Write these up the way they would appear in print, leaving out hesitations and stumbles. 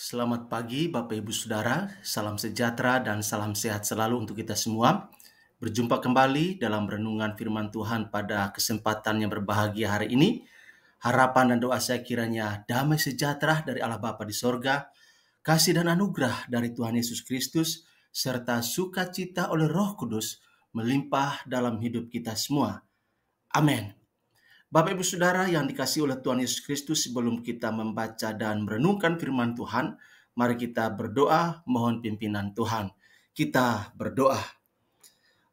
Selamat pagi Bapak Ibu Saudara, salam sejahtera dan salam sehat selalu untuk kita semua. Berjumpa kembali dalam renungan firman Tuhan pada kesempatan yang berbahagia hari ini. Harapan dan doa saya kiranya damai sejahtera dari Allah Bapa di sorga, kasih dan anugerah dari Tuhan Yesus Kristus, serta sukacita oleh Roh Kudus melimpah dalam hidup kita semua. Amin. Bapak Ibu Saudara yang dikasihi oleh Tuhan Yesus Kristus, sebelum kita membaca dan merenungkan firman Tuhan, mari kita berdoa mohon pimpinan Tuhan. Kita berdoa.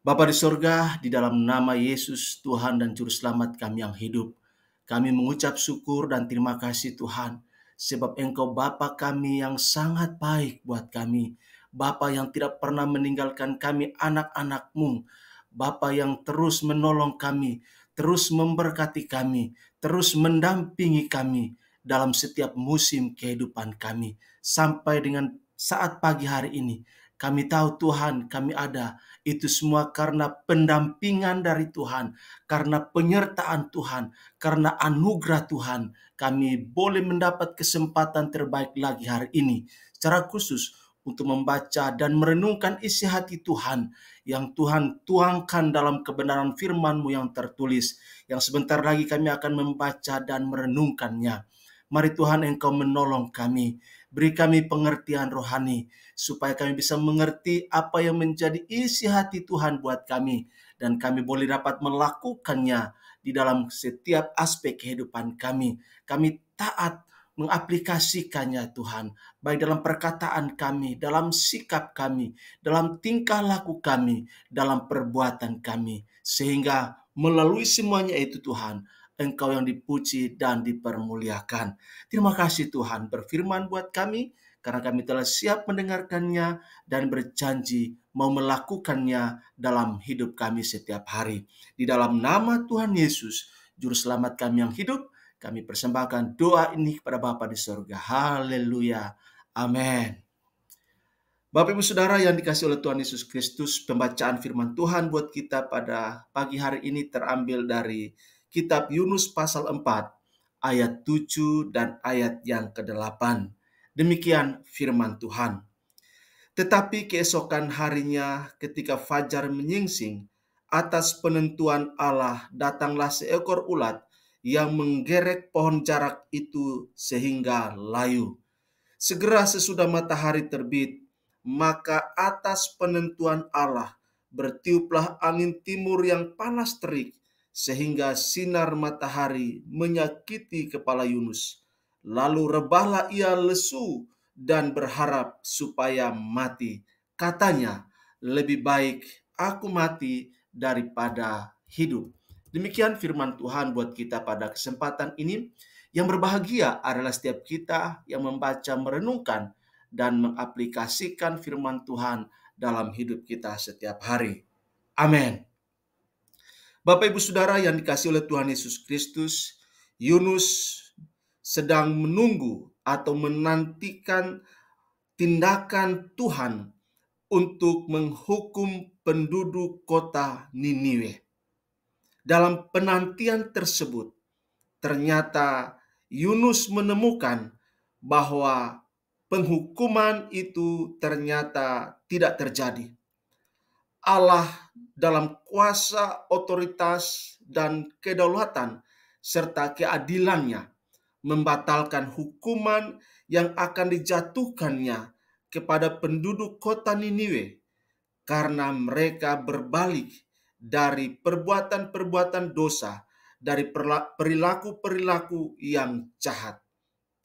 Bapa di sorga, di dalam nama Yesus Tuhan dan Juru Selamat kami yang hidup, kami mengucap syukur dan terima kasih Tuhan, sebab Engkau Bapa kami yang sangat baik buat kami, Bapa yang tidak pernah meninggalkan kami anak-anak-Mu, Bapa yang terus menolong kami, terus memberkati kami, terus mendampingi kami dalam setiap musim kehidupan kami. Sampai dengan saat pagi hari ini, kami tahu Tuhan kami ada, itu semua karena pendampingan dari Tuhan, karena penyertaan Tuhan, karena anugerah Tuhan. Kami boleh mendapat kesempatan terbaik lagi hari ini, secara khusus untuk membaca dan merenungkan isi hati Tuhan yang Tuhan tuangkan dalam kebenaran firman-Mu yang tertulis, yang sebentar lagi kami akan membaca dan merenungkannya. Mari Tuhan Engkau menolong kami, beri kami pengertian rohani, supaya kami bisa mengerti apa yang menjadi isi hati Tuhan buat kami, dan kami boleh dapat melakukannya di dalam setiap aspek kehidupan kami. Kami taat mengaplikasikannya Tuhan, baik dalam perkataan kami, dalam sikap kami, dalam tingkah laku kami, dalam perbuatan kami, sehingga melalui semuanya itu Tuhan, Engkau yang dipuji dan dipermuliakan. Terima kasih Tuhan berfirman buat kami, karena kami telah siap mendengarkannya dan berjanji mau melakukannya dalam hidup kami setiap hari. Di dalam nama Tuhan Yesus, Juru Selamat kami yang hidup, kami persembahkan doa ini kepada Bapa di sorga. Haleluya. Amin. Bapak Ibu Saudara yang dikasihi oleh Tuhan Yesus Kristus, pembacaan firman Tuhan buat kita pada pagi hari ini terambil dari kitab Yunus pasal 4, ayat 7 dan ayat yang ke-8. Demikian firman Tuhan. Tetapi keesokan harinya ketika fajar menyingsing, atas penentuan Allah datanglah seekor ulat yang menggerek pohon jarak itu sehingga layu. Segera sesudah matahari terbit, maka atas penentuan Allah bertiuplah angin timur yang panas terik, sehingga sinar matahari menyakiti kepala Yunus. Lalu rebahlah ia lesu dan berharap supaya mati. Katanya, lebih baik aku mati daripada hidup. Demikian firman Tuhan buat kita pada kesempatan ini. Yang berbahagia adalah setiap kita yang membaca, merenungkan, dan mengaplikasikan firman Tuhan dalam hidup kita setiap hari. Amin. Bapak Ibu Saudara yang dikasihi oleh Tuhan Yesus Kristus, Yunus sedang menunggu atau menantikan tindakan Tuhan untuk menghukum penduduk kota Niniwe. Dalam penantian tersebut, ternyata Yunus menemukan bahwa penghukuman itu ternyata tidak terjadi. Allah dalam kuasa, otoritas, dan kedaulatan serta keadilannya membatalkan hukuman yang akan dijatuhkannya kepada penduduk kota Niniwe karena mereka berbalik dari perbuatan-perbuatan dosa, dari perilaku-perilaku yang jahat.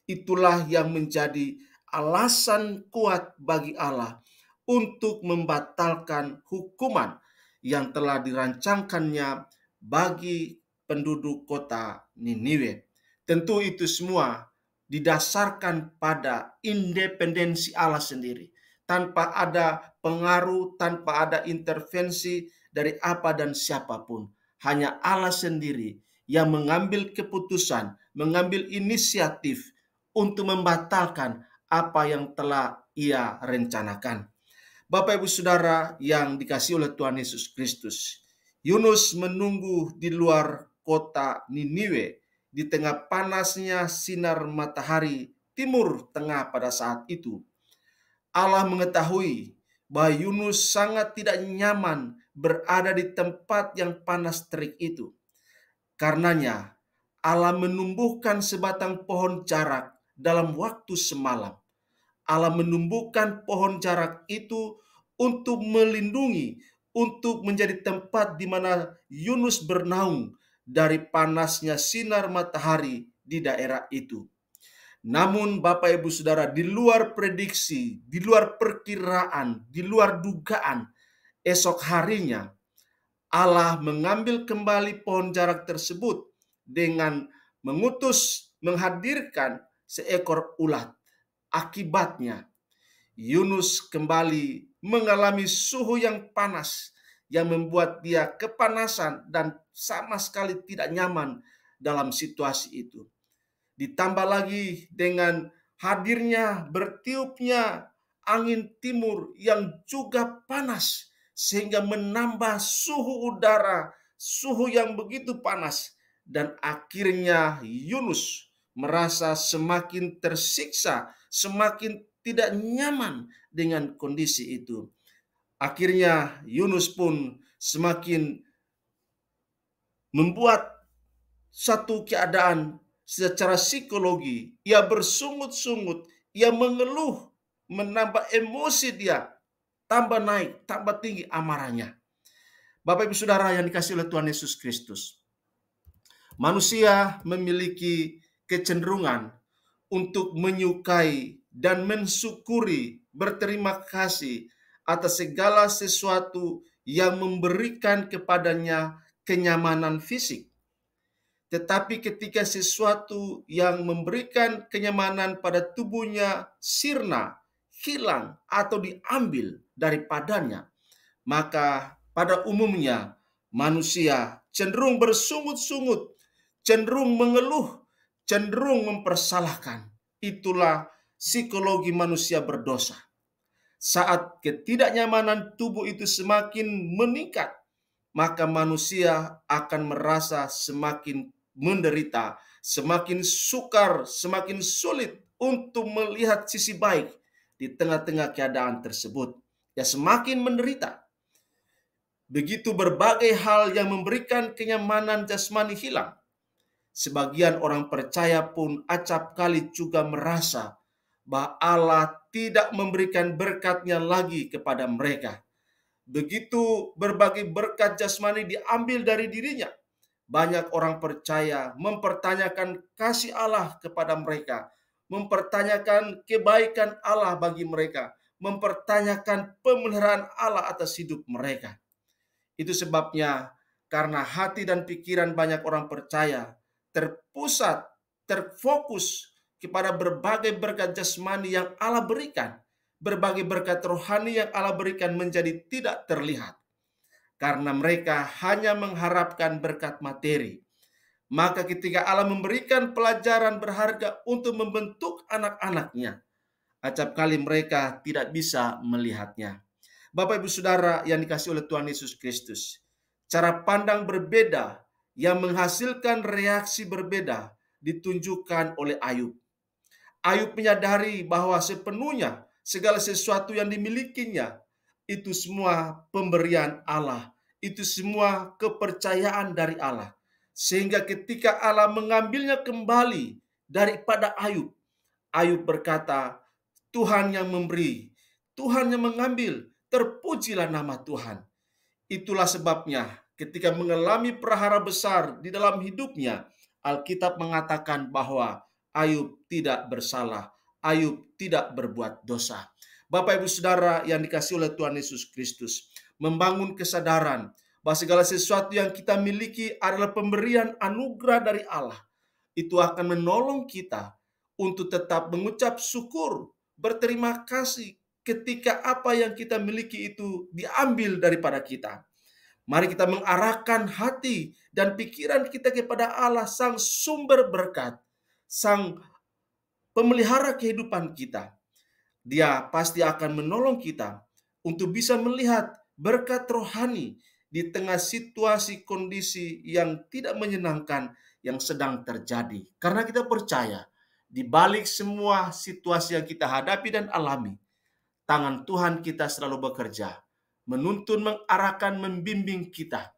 Itulah yang menjadi alasan kuat bagi Allah untuk membatalkan hukuman yang telah dirancangkannya bagi penduduk kota Niniwe. Tentu itu semua didasarkan pada independensi Allah sendiri, tanpa ada pengaruh, tanpa ada intervensi dari apa dan siapapun. Hanya Allah sendiri yang mengambil keputusan, mengambil inisiatif untuk membatalkan apa yang telah Ia rencanakan. Bapak Ibu Saudara yang dikasihi oleh Tuhan Yesus Kristus, Yunus menunggu di luar kota Niniwe di tengah panasnya sinar matahari Timur Tengah pada saat itu. Allah mengetahui bahwa Yunus sangat tidak nyaman berada di tempat yang panas terik itu. Karenanya, Allah menumbuhkan sebatang pohon jarak dalam waktu semalam. Allah menumbuhkan pohon jarak itu untuk melindungi, untuk menjadi tempat di mana Yunus bernaung dari panasnya sinar matahari di daerah itu. Namun Bapak Ibu Saudara, di luar prediksi, di luar perkiraan, di luar dugaan, esok harinya Allah mengambil kembali pohon jarak tersebut dengan menghadirkan seekor ulat. Akibatnya, Yunus kembali mengalami suhu yang panas yang membuat dia kepanasan dan sama sekali tidak nyaman dalam situasi itu. Ditambah lagi dengan hadirnya bertiupnya angin timur yang juga panas sehingga menambah suhu udara, suhu yang begitu panas, dan akhirnya Yunus merasa semakin tersiksa, semakin tidak nyaman dengan kondisi itu. Akhirnya Yunus pun semakin membuat satu keadaan secara psikologi. Ia bersungut-sungut, ia mengeluh, menambah emosi dia, tambah naik, tambah tinggi amarahnya. Bapak Ibu Saudara yang dikasihi oleh Tuhan Yesus Kristus, manusia memiliki kecenderungan untuk menyukai dan mensyukuri, berterima kasih atas segala sesuatu yang memberikan kepadanya kenyamanan fisik. Tetapi ketika sesuatu yang memberikan kenyamanan pada tubuhnya sirna, hilang, atau diambil daripadanya, maka pada umumnya manusia cenderung bersungut-sungut, cenderung mengeluh, cenderung mempersalahkan. Itulah psikologi manusia berdosa. Saat ketidaknyamanan tubuh itu semakin meningkat, maka manusia akan merasa semakin menderita, semakin sukar, semakin sulit untuk melihat sisi baik di tengah-tengah keadaan tersebut. Ya, semakin menderita. Begitu berbagai hal yang memberikan kenyamanan jasmani hilang. Sebagian orang percaya pun acap kali juga merasa bahwa Allah tidak memberikan berkat-Nya lagi kepada mereka. Begitu berbagai berkat jasmani diambil dari dirinya, banyak orang percaya mempertanyakan kasih Allah kepada mereka, mempertanyakan kebaikan Allah bagi mereka, mempertanyakan pemeliharaan Allah atas hidup mereka. Itu sebabnya karena hati dan pikiran banyak orang percaya terpusat, terfokus kepada berbagai berkat jasmani yang Allah berikan, berbagai berkat rohani yang Allah berikan menjadi tidak terlihat. Karena mereka hanya mengharapkan berkat materi. Maka ketika Allah memberikan pelajaran berharga untuk membentuk anak-anaknya, acap kali mereka tidak bisa melihatnya. Bapak Ibu Saudara yang dikasihi oleh Tuhan Yesus Kristus, cara pandang berbeda yang menghasilkan reaksi berbeda ditunjukkan oleh Ayub. Ayub menyadari bahwa sepenuhnya segala sesuatu yang dimilikinya itu semua pemberian Allah, itu semua kepercayaan dari Allah. Sehingga ketika Allah mengambilnya kembali daripada Ayub, Ayub berkata, Tuhan yang memberi, Tuhan yang mengambil, terpujilah nama Tuhan. Itulah sebabnya ketika mengalami prahara besar di dalam hidupnya, Alkitab mengatakan bahwa Ayub tidak bersalah, Ayub tidak berbuat dosa. Bapak Ibu Saudara yang dikasihi oleh Tuhan Yesus Kristus, membangun kesadaran bahwa segala sesuatu yang kita miliki adalah pemberian anugerah dari Allah. Itu akan menolong kita untuk tetap mengucap syukur, berterima kasih ketika apa yang kita miliki itu diambil daripada kita. Mari kita mengarahkan hati dan pikiran kita kepada Allah, Sang Sumber berkat, Sang Pemelihara kehidupan kita. Dia pasti akan menolong kita untuk bisa melihat berkat rohani di tengah situasi kondisi yang tidak menyenangkan yang sedang terjadi. Karena kita percaya Di balik semua situasi yang kita hadapi dan alami, tangan Tuhan kita selalu bekerja, menuntun, mengarahkan, membimbing kita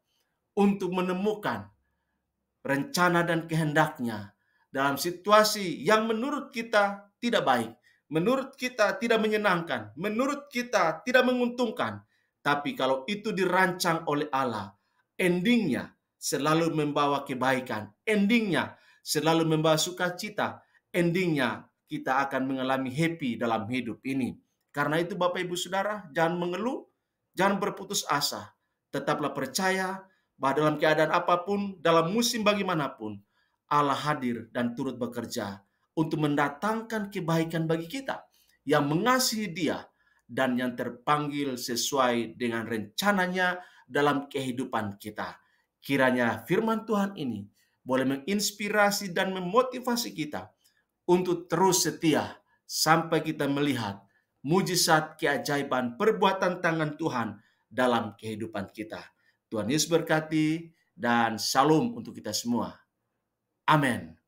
untuk menemukan rencana dan kehendaknya dalam situasi yang menurut kita tidak baik, menurut kita tidak menyenangkan, menurut kita tidak menguntungkan. Tapi kalau itu dirancang oleh Allah, endingnya selalu membawa kebaikan, endingnya selalu membawa sukacita, endingnya kita akan mengalami happy dalam hidup ini. Karena itu Bapak Ibu Saudara, jangan mengeluh, jangan berputus asa, tetaplah percaya bahwa dalam keadaan apapun, dalam musim bagaimanapun, Allah hadir dan turut bekerja untuk mendatangkan kebaikan bagi kita yang mengasihi Dia dan yang terpanggil sesuai dengan rencananya dalam kehidupan kita. Kiranya firman Tuhan ini boleh menginspirasi dan memotivasi kita untuk terus setia sampai kita melihat mujizat, keajaiban, perbuatan tangan Tuhan dalam kehidupan kita. Tuhan Yesus berkati dan shalom untuk kita semua. Amin.